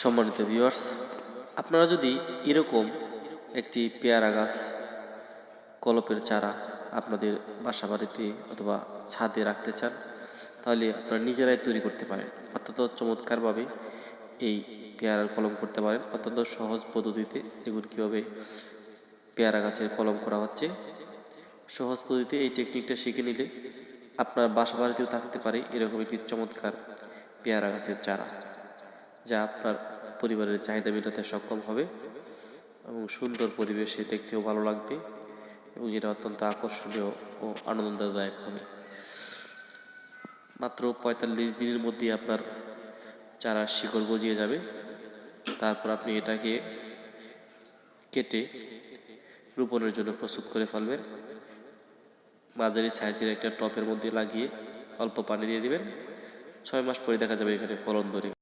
সম্মানিত ভিউয়ার্স, আপনারা যদি এরকম একটি পেয়ারা গাছ কলপের চারা আপনাদের বাসা বাড়িতে অথবা ছাদে রাখতে চান, তাহলে আপনারা নিজেরাই তৈরি করতে পারেন। অত্যন্ত চমৎকারভাবে এই পেয়ারার কলম করতে পারেন। অত্যন্ত সহজ পদ্ধতিতে দেখুন কীভাবে পেয়ারা গাছের কলম করা হচ্ছে। সহজ পদ্ধতিতে এই টেকনিকটা শিখে নিলে আপনার বাসা বাড়িতেও থাকতে পারে এরকম একটি চমৎকার পেয়ারা গাছের চারা, যা আপনার পরিবারের চাহিদা মেটাতে সক্ষম হবে এবং সুন্দর পরিবেশে দেখতেও ভালো লাগবে এবং যেটা অত্যন্ত আকর্ষণীয় ও আনন্দদায়ক হবে। মাত্র ৪৫ দিনের মধ্যে আপনার চারার শিকড় গজিয়ে যাবে। তারপর আপনি এটাকে কেটে রোপণের জন্য প্রস্তুত করে ফেলবেন। মাঝারি সাইজের একটা টবের মধ্যে লাগিয়ে অল্প পানি দিয়ে দিবেন। ৬ মাস পরে দেখা যাবে এখানে ফলন ধরে।